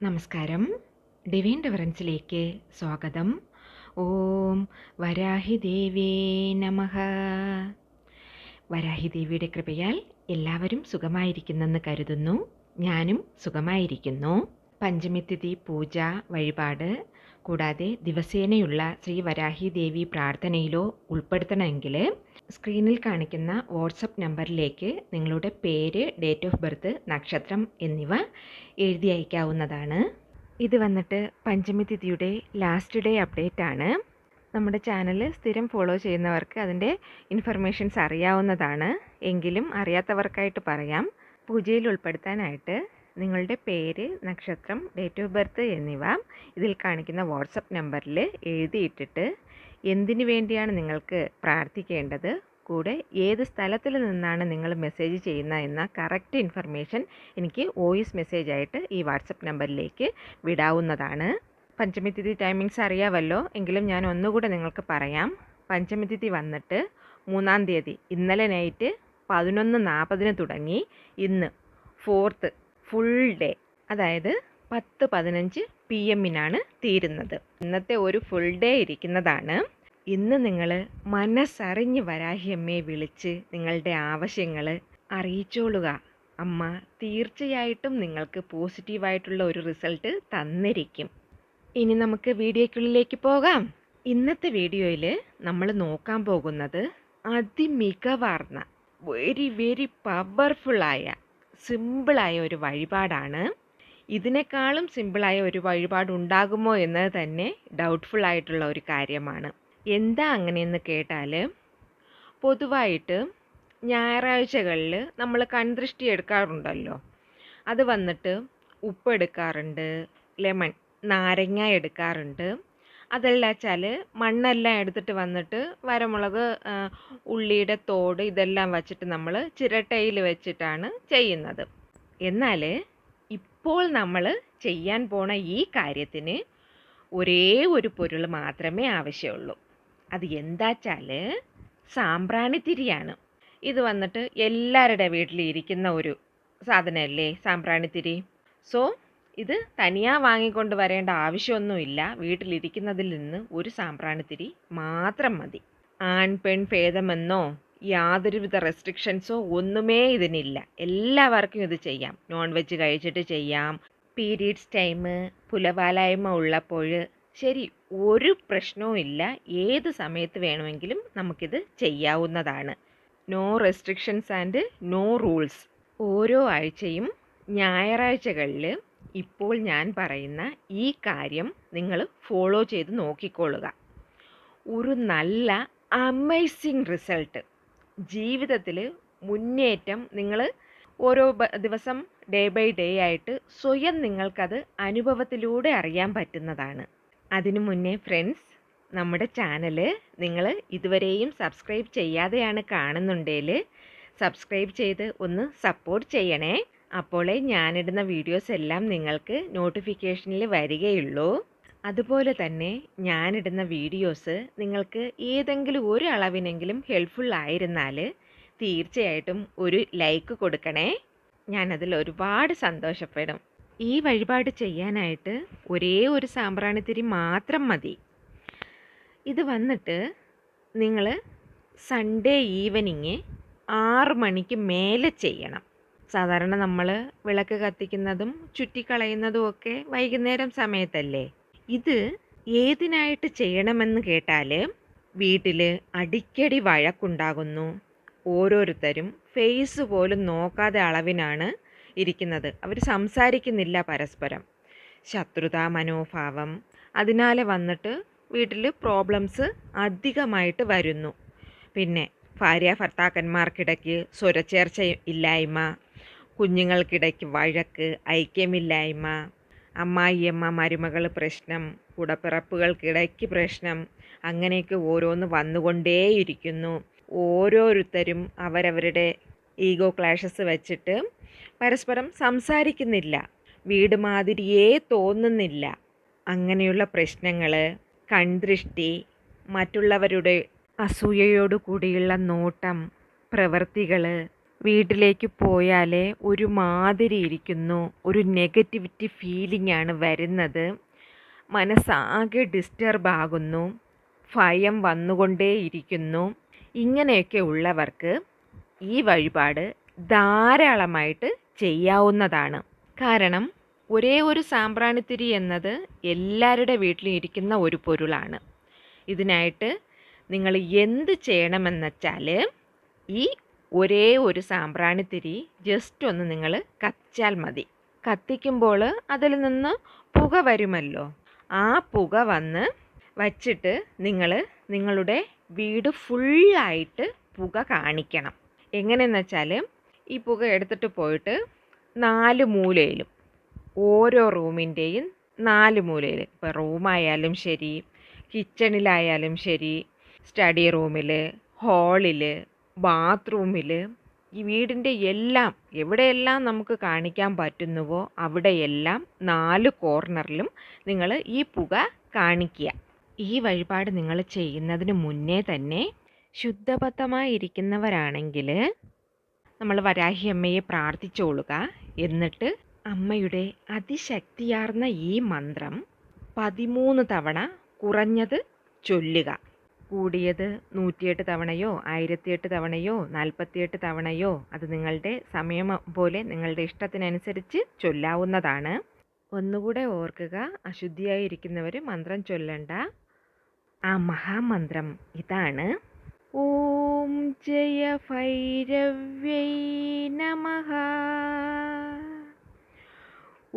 നമസ്കാരം. ഡിവൈൻ ഡിഫറൻസിലേക്ക് സ്വാഗതം. ഓം വരാഹി ദേവേ നമഃ. വരാഹി ദേവിയുടെ കൃപയാൽ എല്ലാവരും സുഖമായിരിക്കുന്നെന്ന് കരുതുന്നു. ഞാനും സുഖമായിരിക്കുന്നു. പഞ്ചമിതിഥി പൂജ വഴിപാട് കൂടാതെ ദിവസേനയുള്ള ശ്രീ വരാഹി ദേവി പ്രാർത്ഥനയിലോ ഉൾപ്പെടുത്തണമെങ്കിൽ സ്ക്രീനിൽ കാണിക്കുന്ന വാട്സപ്പ് നമ്പറിലേക്ക് നിങ്ങളുടെ പേര്, ഡേറ്റ് ഓഫ് ബർത്ത്, നക്ഷത്രം എന്നിവ എഴുതി അയക്കാവുന്നതാണ്. ഇത് വന്നിട്ട് പഞ്ചമി തിഥിയുടെ ലാസ്റ്റ് ഡേ അപ്ഡേറ്റ് ആണ്. നമ്മുടെ ചാനൽ സ്ഥിരം ഫോളോ ചെയ്യുന്നവർക്ക് അതിൻ്റെ ഇൻഫർമേഷൻസ് അറിയാവുന്നതാണ്. എങ്കിലും അറിയാത്തവർക്കായിട്ട് പറയാം. പൂജയിൽ ഉൾപ്പെടുത്താനായിട്ട് നിങ്ങളുടെ പേര്, നക്ഷത്രം, ഡേറ്റ് ഓഫ് ബർത്ത് എന്നിവ ഇതിൽ കാണിക്കുന്ന വാട്സപ്പ് നമ്പറിൽ എഴുതിയിട്ടിട്ട് എന്തിനു വേണ്ടിയാണ് നിങ്ങൾക്ക് പ്രാർത്ഥിക്കേണ്ടത്, കൂടെ ഏത് സ്ഥലത്തിൽ നിന്നാണ് നിങ്ങൾ മെസ്സേജ് ചെയ്യുന്നത് എന്ന കറക്റ്റ് ഇൻഫർമേഷൻ എനിക്ക് വോയിസ് മെസ്സേജായിട്ട് ഈ വാട്സപ്പ് നമ്പറിലേക്ക് വിടാവുന്നതാണ്. പഞ്ചമിതിഥി ടൈമിങ്സ് അറിയാമല്ലോ, എങ്കിലും ഞാൻ ഒന്നുകൂടെ നിങ്ങൾക്ക് പറയാം. പഞ്ചമിതിഥി വന്നിട്ട് 3-ാം തീയതി ഇന്നലെ നൈറ്റ് 11:40 തുടങ്ങി ഇന്ന് 4th ഫുൾ ഡേ, അതായത് 10:15 PM തീരുന്നത്. ഇന്നത്തെ ഒരു ഫുൾ ഡേ ഇരിക്കുന്നതാണ്. ഇന്ന് നിങ്ങൾ മനസ്സറിഞ്ഞ് വരാഹിയമ്മയെ വിളിച്ച് നിങ്ങളുടെ ആവശ്യങ്ങൾ അറിയിച്ചോളുക. അമ്മ തീർച്ചയായിട്ടും നിങ്ങൾക്ക് പോസിറ്റീവായിട്ടുള്ള ഒരു റിസൾട്ട് തന്നിരിക്കും. ഇനി നമുക്ക് വീഡിയോയ്ക്കുള്ളിലേക്ക് പോകാം. ഇന്നത്തെ വീഡിയോയിൽ നമ്മൾ നോക്കാൻ പോകുന്നത് അതിമികവാർന്ന വെരി വെരി പവർഫുള്ളായ സിമ്പിളായ ഒരു വഴിപാടാണ്. ഇതിനേക്കാളും സിമ്പിളായ ഒരു വഴിപാട് ഉണ്ടാകുമോ എന്നത് തന്നെ ഡൗട്ട്ഫുൾ ആയിട്ടുള്ള ഒരു കാര്യമാണ്. എന്താ അങ്ങനെയെന്ന് കേട്ടാൽ, പൊതുവായിട്ട് ഞായറാഴ്ചകളിൽ നമ്മൾ കൺദൃഷ്ടി എടുക്കാറുണ്ടല്ലോ. അത് വന്നിട്ട് ഉപ്പ് എടുക്കാറുണ്ട്, ലെമൺ നാരങ്ങ എടുക്കാറുണ്ട്. അതല്ല വെച്ചാൽ മണ്ണെല്ലാം എടുത്തിട്ട് വന്നിട്ട് വരമുളക്, ഉള്ളിയുടെ തോട് ഇതെല്ലാം വച്ചിട്ട് നമ്മൾ ചിരട്ടയിൽ വെച്ചിട്ടാണ് ചെയ്യുന്നത്. എന്നാൽ ഇപ്പോൾ നമ്മൾ ചെയ്യാൻ പോണ ഈ കാര്യത്തിന് ഒരേ ഒരു പൊരുൾ മാത്രമേ ആവശ്യമുള്ളൂ. അത് എന്താ വെച്ചാൽ സാമ്പ്രാണിത്തിരിയാണ്. ഇത് വന്നിട്ട് എല്ലാവരുടെ വീട്ടിൽ ഇരിക്കുന്ന ഒരു സാധനമല്ലേ സാമ്പ്രാണിത്തിരി. സോ ഇത് തനിയാ വാങ്ങിക്കൊണ്ട് വരേണ്ട ആവശ്യമൊന്നുമില്ല. വീട്ടിലിരിക്കുന്നതിൽ നിന്ന് ഒരു സാമ്പ്രാണിത്തിരി മാത്രം മതി. ആൺ പെൺ ഭേദമെന്നോ യാതൊരുവിധ റെസ്ട്രിക്ഷൻസോ ഒന്നുമേ ഇതിനില്ല. എല്ലാവർക്കും ഇത് ചെയ്യാം. നോൺ വെജ് കഴിച്ചിട്ട് ചെയ്യാം, പീരീഡ്സ് ടൈം, പുലവാലായ്മ ഉള്ളപ്പോൾ, ശരി, ഒരു പ്രശ്നവും ഇല്ല. ഏത് സമയത്ത് വേണമെങ്കിലും നമുക്കിത് ചെയ്യാവുന്നതാണ്. No restrictions and no rules. ഓരോ ആഴ്ചയും ഞായറാഴ്ചകളിൽ ഇപ്പോൾ ഞാൻ പറയുന്ന ഈ കാര്യം നിങ്ങൾ ഫോളോ ചെയ്ത് നോക്കിക്കൊള്ളുക. ഒരു നല്ല അമേസിങ് റിസൾട്ട്, ജീവിതത്തിൽ മുന്നേറ്റം നിങ്ങൾ ഓരോ ദിവസം ഡേ ബൈ ഡേ ആയിട്ട് സ്വയം നിങ്ങൾക്കത് അനുഭവത്തിലൂടെ അറിയാൻ പറ്റുന്നതാണ്. അതിനു മുന്നേ ഫ്രണ്ട്സ്, നമ്മുടെ ചാനൽ നിങ്ങൾ ഇതുവരെയും സബ്സ്ക്രൈബ് ചെയ്യാതെയാണ് കാണുന്നുണ്ടെങ്കിൽ സബ്സ്ക്രൈബ് ചെയ്ത് ഒന്ന് സപ്പോർട്ട് ചെയ്യണേ. അപ്പോളേ ഞാനിടുന്ന വീഡിയോസ് എല്ലാം നിങ്ങൾക്ക് നോട്ടിഫിക്കേഷനിൽ വരികയുള്ളൂ. അതുപോലെ തന്നെ ഞാനിടുന്ന വീഡിയോസ് നിങ്ങൾക്ക് ഏതെങ്കിലും ഒരു അളവിനെങ്കിലും ഹെൽപ്ഫുൾ ആയിരുന്നാൽ തീർച്ചയായിട്ടും ഒരു ലൈക്ക് കൊടുക്കണേ. ഞാനതിൽ ഒരുപാട് സന്തോഷപ്പെടും. ഈ വഴിപാട് ചെയ്യാനായിട്ട് ഒരേ ഒരു സാമ്പ്രാണിത്തിരി മാത്രം മതി. ഇത് വന്നിട്ട് നിങ്ങൾ സൺഡേ ഈവനിങ് 6 മണിക്ക് മേലെ ചെയ്യണം. സാധാരണ നമ്മൾ വിളക്ക് കത്തിക്കുന്നതും ചുറ്റിക്കളയുന്നതും ഒക്കെ വൈകുന്നേരം സമയത്തല്ലേ. ഇത് ഏതിനായിട്ട് ചെയ്യണമെന്ന് കേട്ടാൽ, വീട്ടിൽ അടിക്കടി വഴക്കുണ്ടാകുന്നു. ഓരോരുത്തരും ഫേസ് പോലും നോക്കാതെ അളവിനാണ് ഇരിക്കുന്നത്. അവർ സംസാരിക്കുന്നില്ല പരസ്പരം. ശത്രുതാ മനോഭാവം, അതിനാൽ വന്നിട്ട് വീട്ടിൽ പ്രോബ്ലംസ് അധികമായിട്ട് വരുന്നു. പിന്നെ ഭാര്യ ഭർത്താക്കന്മാർക്കിടയ്ക്ക് സ്വരച്ചേർച്ച ഇല്ലായ്മ, കുഞ്ഞുങ്ങൾക്കിടയ്ക്ക് വഴക്ക്, ഐക്യമില്ലായ്മ, അമ്മായിയമ്മ മരുമകൾ പ്രശ്നം, കൂടപ്പിറപ്പുകൾക്കിടയ്ക്ക് പ്രശ്നം, അങ്ങനെയൊക്കെ ഓരോന്ന് വന്നുകൊണ്ടേയിരിക്കുന്നു. ഓരോരുത്തരും അവരവരുടെ ഈഗോ ക്ലാഷസ് വെച്ചിട്ട് പരസ്പരം സംസാരിക്കുന്നില്ല. വീട് മാതിരിയേ തോന്നുന്നില്ല. അങ്ങനെയുള്ള പ്രശ്നങ്ങൾ, കൺദൃഷ്ടി, മറ്റുള്ളവരുടെ അസൂയയോടു കൂടിയുള്ള നോട്ടം, പ്രവൃത്തികൾ, വീട്ടിലേക്ക് പോയാലേ ഒരുമാതിരി ഇരിക്കുന്നു, ഒരു നെഗറ്റിവിറ്റി ഫീലിംഗ് ആണ് വരുന്നത്, മനസ്സാകെ ഡിസ്റ്റർബ് ആകുന്നു, ഭയം വന്നുകൊണ്ടേയിരിക്കുന്നു. ഇങ്ങനെയൊക്കെ ഉള്ളവർക്ക് ഈ വഴിപാട് ധാരാളമായിട്ട് ചെയ്യാവുന്നതാണ്. കാരണം ഒരേ ഒരു സാമ്പ്രാണിത്തിരി എന്നത് എല്ലാവരുടെ വീട്ടിലും ഇരിക്കുന്ന ഒരു പൊരുളാണ്. ഇതിനായിട്ട് നിങ്ങൾ എന്ത് ചെയ്യണമെന്ന് വെച്ചാൽ ഈ ഒരേ ഒരു സാമ്പ്രാണിത്തിരി ജസ്റ്റ് ഒന്ന് നിങ്ങൾ കത്തിച്ചാൽ മതി. കത്തിക്കുമ്പോൾ അതിൽ നിന്ന് പുക വരുമല്ലോ. ആ പുക വച്ചിട്ട് നിങ്ങൾ നിങ്ങളുടെ വീട് ഫുള്ളായിട്ട് പുക കാണിക്കണം. എങ്ങനെയെന്ന് വെച്ചാൽ ഈ പുക എടുത്തിട്ട് പോയിട്ട് 4 മൂലയിലും, ഓരോ റൂമിൻ്റെയും 4 മൂലയിൽ, ഇപ്പോൾ റൂമായാലും ശരി, കിച്ചണിലായാലും ശരി, സ്റ്റഡി റൂമിൽ, ഹാളിൽ, ബാത്റൂമിൽ, ഈ വീടിൻ്റെ എല്ലാം എവിടെയെല്ലാം നമുക്ക് കാണിക്കാൻ പറ്റുന്നുവോ അവിടെയെല്ലാം 4 കോർണറിലും നിങ്ങൾ ഈ പുക കാണിക്കുക. ഈ വഴിപാട് നിങ്ങൾ ചെയ്യുന്നതിന് മുന്നേ തന്നെ ശുദ്ധബദ്ധമായിരിക്കുന്നവരാണെങ്കിൽ നമ്മൾ വരാഹി അമ്മയെ പ്രാർത്ഥിച്ചുകൊള്ളുക. എന്നിട്ട് അമ്മയുടെ അതിശക്തിയാർന്ന ഈ മന്ത്രം 13 തവണ കുറഞ്ഞത് ചൊല്ലുക. കൂടിയത് 108 തവണയോ 1008 തവണയോ 48 തവണയോ അത് നിങ്ങളുടെ സമയം പോലെ നിങ്ങളുടെ ഇഷ്ടത്തിനനുസരിച്ച് ചൊല്ലാവുന്നതാണ്. ഒന്നുകൂടെ ഓർക്കുക, അശുദ്ധിയായിരിക്കുന്നവർ മന്ത്രം ചൊല്ലണ്ട. ആ മഹാമന്ത്രം ഇതാണ്: ഓം ജയ ഭൈരവ്യൈ നമഃ.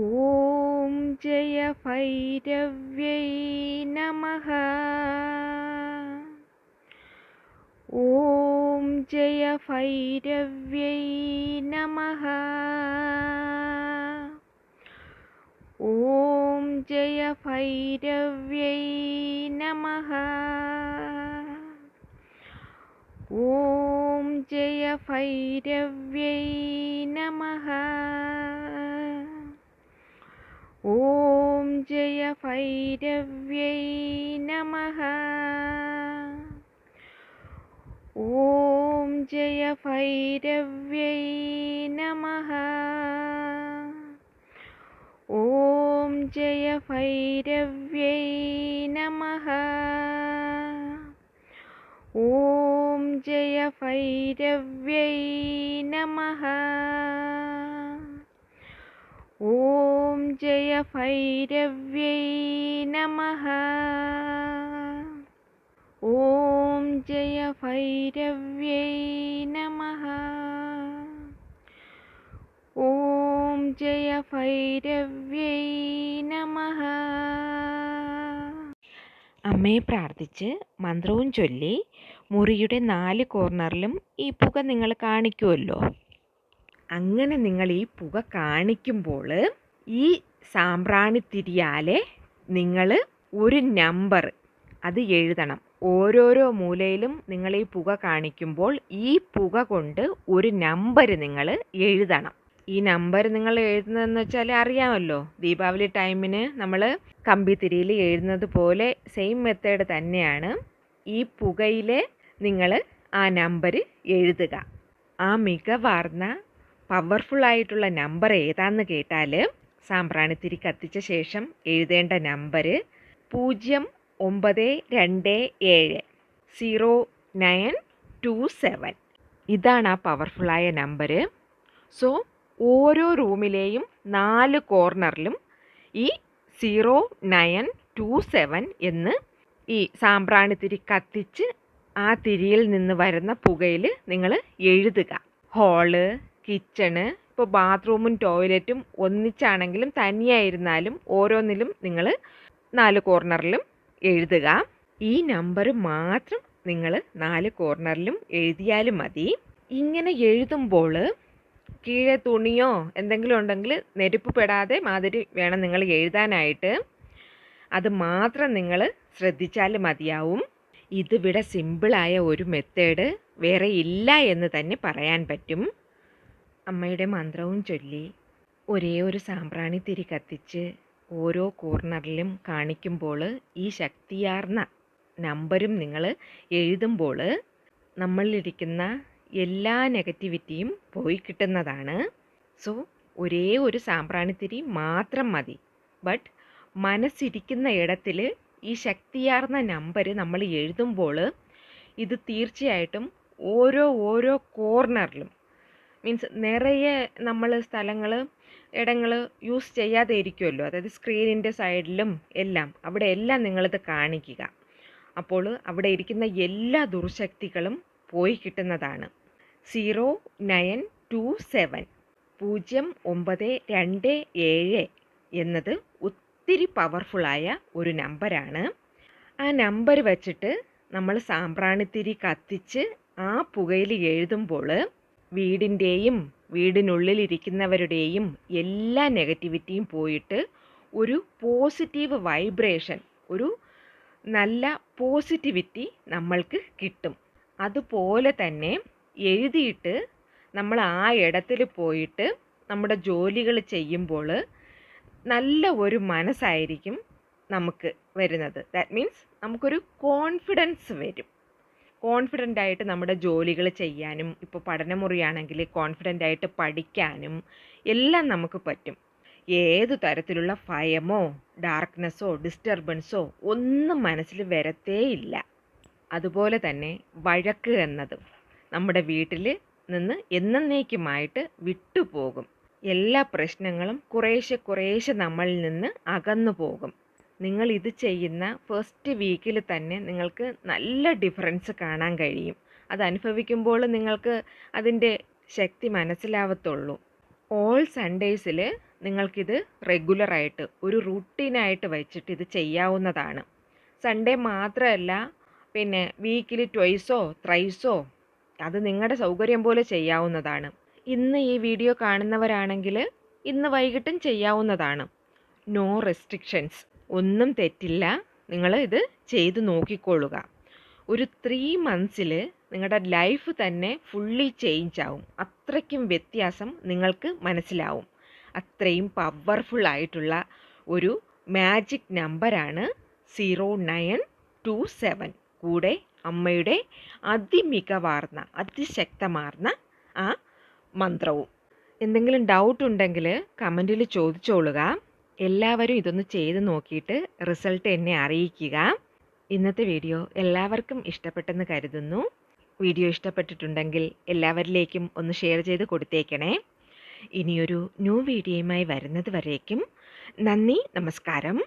ഓം ജയ ഭൈരവ്യൈ നമഃ. ഓം ജയ ഭൈരവ്യൈ നമഃ. ഓം ജയ ഭൈരവ്യൈ നമഃ. ഓം ജയ ഭൈരവ്യൈ നമഃ. ഓം ജയ ഭൈരവ്യൈ നമഃ. ഓം ജയ ഭൈരവ്യൈ നമഃ. ഓം ജയ ഭൈരവ്യൈ നമഃ. ഓം ജയ ഭൈരവ്യൈ നമഃ. ഓം ജയ ഭൈരവ്യൈ നമഃ. ഓം ജയ ഭൈരവ്യൈ നമഃ. ഓം ജയ ഭൈരവ്യൈ നമഃ. അമ്മയെ പ്രാർത്ഥിച്ച് മന്ത്രവും ചൊല്ലി മുറിയുടെ 4 കോർണറിലും ഈ പുക നിങ്ങൾ കാണിക്കുമല്ലോ. അങ്ങനെ നിങ്ങൾ ഈ പുക കാണിക്കുമ്പോൾ ഈ സാമ്പ്രാണിത്തിരിയാലെ നിങ്ങൾ ഒരു നമ്പർ അത് എഴുതണം. ഓരോരോ മൂലയിലും നിങ്ങൾ ഈ പുക കാണിക്കുമ്പോൾ ഈ പുക കൊണ്ട് ഒരു നമ്പർ നിങ്ങൾ എഴുതണം. ഈ നമ്പർ നിങ്ങൾ എഴുതുന്നതെന്ന് വെച്ചാൽ അറിയാമല്ലോ, ദീപാവലി ടൈമിന് നമ്മൾ കമ്പിത്തിരിയിൽ എഴുതുന്നത് പോലെ സെയിം മെത്തേഡ് തന്നെയാണ്. ഈ പുകയിൽ നിങ്ങൾ ആ നമ്പർ എഴുതുക. ആ മികവാർന്ന പവർഫുള്ളായിട്ടുള്ള നമ്പർ ഏതാന്ന് കേട്ടാൽ സാമ്പ്രാണിത്തിരി കത്തിച്ച ശേഷം എഴുതേണ്ട നമ്പർ 0927 0927. ഇതാണ് ആ പവർഫുള്ളായ നമ്പർ. സോ ഓരോ റൂമിലെയും 4 കോർണറിലും ഈ 0927 എന്ന് ഈ സാമ്പ്രാണിത്തിരി കത്തിച്ച് ആ തിരിയിൽ നിന്ന് വരുന്ന പുകയിൽ നിങ്ങൾ എഴുതുക. ഹാള്, കിച്ചണ്, ഇപ്പോൾ ബാത്റൂമും ടോയ്ലറ്റും ഒന്നിച്ചാണെങ്കിലും തനിയായിരുന്നാലും ഓരോന്നിലും നിങ്ങൾ 4 കോർണറിലും എഴുതുക. ഈ നമ്പർ മാത്രം നിങ്ങൾ 4 കോർണറിലും എഴുതിയാലും മതി. ഇങ്ങനെ എഴുതുമ്പോൾ കീഴെ തുണിയോ എന്തെങ്കിലും ഉണ്ടെങ്കിൽ നെരുപ്പ് പെടാതെ മാതിരി വേണം നിങ്ങൾ എഴുതാനായിട്ട്. അത് മാത്രം നിങ്ങൾ ശ്രദ്ധിച്ചാൽ മതിയാവും. ഇതിവിടെ സിമ്പിളായ ഒരു മെത്തേഡ് വേറെ ഇല്ല എന്ന് തന്നെ പറയാൻ പറ്റും. അമ്മയുടെ മന്ത്രവും ചൊല്ലി ഒരേ ഒരു സാമ്പ്രാണിത്തിരി കത്തിച്ച് ഓരോ കോർണറിലും കാണിക്കുമ്പോൾ ഈ ശക്തിയാർന്ന നമ്പരും നിങ്ങൾ എഴുതുമ്പോൾ നമ്മളിരിക്കുന്ന എല്ലാ നെഗറ്റിവിറ്റിയും പോയി കിട്ടുന്നതാണ്. സോ ഒരേ ഒരു സാമ്പ്രാണിത്തിരി മാത്രം മതി. ബട്ട് മനസ്സിരിക്കുന്ന ഇടത്തിൽ ഈ ശക്തിയാർന്ന നമ്പർ നമ്മൾ എഴുതുമ്പോൾ ഇത് തീർച്ചയായിട്ടും ഓരോ കോർണറിലും മീൻസ് നിറയെ നമ്മൾ ഇടങ്ങൾ യൂസ് ചെയ്യാതെ ഇരിക്കുമല്ലോ, അതായത് സ്ക്രീനിൻ്റെ സൈഡിലും എല്ലാം അവിടെ എല്ലാം നിങ്ങളിത് കാണിക്കുക. അപ്പോൾ അവിടെ ഇരിക്കുന്ന എല്ലാ ദുർശക്തികളും പോയി കിട്ടുന്നതാണ്. 0927 0927 എന്നത് ഒത്തിരി പവർഫുള്ളായ ഒരു നമ്പറാണ്. ആ നമ്പർ വെച്ചിട്ട് നമ്മൾ സാമ്പ്രാണിത്തിരി കത്തിച്ച് ആ പുകയിൽ എഴുതുമ്പോൾ വീടിൻ്റെയും വീടിനുള്ളിലിരിക്കുന്നവരുടെയും എല്ലാ നെഗറ്റിവിറ്റിയും പോയിട്ട് ഒരു പോസിറ്റീവ് വൈബ്രേഷൻ, ഒരു നല്ല പോസിറ്റിവിറ്റി നമ്മൾക്ക് കിട്ടും. അതുപോലെ തന്നെ എഴുതിയിട്ട് നമ്മൾ ആ ഇടത്തിൽ പോയിട്ട് നമ്മുടെ ജോലികൾ ചെയ്യുമ്പോൾ നല്ല ഒരു മനസ്സായിരിക്കും നമുക്ക് വരുന്നത്. ദാറ്റ് മീൻസ് നമുക്കൊരു കോൺഫിഡൻസ് വരും. കോൺഫിഡൻ്റ് ആയിട്ട് നമ്മുടെ ജോലികൾ ചെയ്യാനും, ഇപ്പോൾ പഠനമുറിയാണെങ്കിൽ കോൺഫിഡൻ്റ് ആയിട്ട് പഠിക്കാനും എല്ലാം നമുക്ക് പറ്റും. ഏതു തരത്തിലുള്ള ഭയമോ ഡാർക്ക്നെസ്സോ ഡിസ്റ്റർബൻസോ ഒന്നും മനസ്സിൽ വരത്തേയില്ല. അതുപോലെ തന്നെ വഴക്ക് എന്നതും നമ്മുടെ വീട്ടിൽ നിന്ന് എന്നേക്കുമായിട്ട് വിട്ടുപോകും. എല്ലാ പ്രശ്നങ്ങളും കുറേശ്ശെ നമ്മളിൽ നിന്ന് അകന്നു പോകും. നിങ്ങൾ ഇത് ചെയ്യുന്ന ഫസ്റ്റ് വീക്കിൽ തന്നെ നിങ്ങൾക്ക് നല്ല ഡിഫറൻസ് കാണാൻ കഴിയും. അത് അനുഭവിക്കുമ്പോൾ നിങ്ങൾക്ക് അതിൻ്റെ ശക്തി മനസ്സിലാവത്തുള്ളൂ. ഓൾ സൺഡേയ്സിൽ നിങ്ങൾക്കിത് റെഗുലറായിട്ട് ഒരു റുട്ടീനായിട്ട് വെച്ചിട്ട് ഇത് ചെയ്യാവുന്നതാണ്. സൺഡേ മാത്രമല്ല, പിന്നെ വീക്കിലി ട്വൈസോ ത്രൈസോ അത് നിങ്ങളുടെ സൗകര്യം പോലെ ചെയ്യാവുന്നതാണ്. ഇന്ന് ഈ വീഡിയോ കാണുന്നവരാണെങ്കിൽ ഇന്ന് വൈകിട്ടും ചെയ്യാവുന്നതാണ്. നോ റെസ്ട്രിക്ഷൻസ്, ഒന്നും തെറ്റില്ല. നിങ്ങൾ ഇത് ചെയ്ത് നോക്കിക്കൊള്ളുക. ഒരു 3 monthsൽ നിങ്ങളുടെ ലൈഫ് തന്നെ ഫുള്ളി ചേഞ്ച് ആവും. അത്രയ്ക്കും വ്യത്യാസം നിങ്ങൾക്ക് മനസ്സിലാവും. അത്രയും പവർഫുൾ ആയിട്ടുള്ള ഒരു മാജിക് നമ്പറാണ് 0927. കൂടെ അമ്മയുടെ അതിമികവാർന്ന അതിശക്തമാർന്ന ആ മന്ത്രവും. എന്തെങ്കിലും ഡൗട്ട് ഉണ്ടെങ്കിൽ കമൻറ്റിൽ ചോദിച്ചോളുക. എല്ലാവരും ഇതൊന്ന് ചെയ്ത് നോക്കിയിട്ട് റിസൾട്ട് എന്നെ അറിയിക്കുക. ഇന്നത്തെ വീഡിയോ എല്ലാവർക്കും ഇഷ്ടപ്പെട്ടെന്ന് കരുതുന്നു. വീഡിയോ ഇഷ്ടപ്പെട്ടിട്ടുണ്ടെങ്കിൽ എല്ലാവരിലേക്കും ഒന്ന് ഷെയർ ചെയ്ത് കൊടുത്തേക്കണേ. ഇനിയൊരു ന്യൂ വീഡിയോയുമായി വരുന്നത് വരേക്കും നന്ദി, നമസ്കാരം.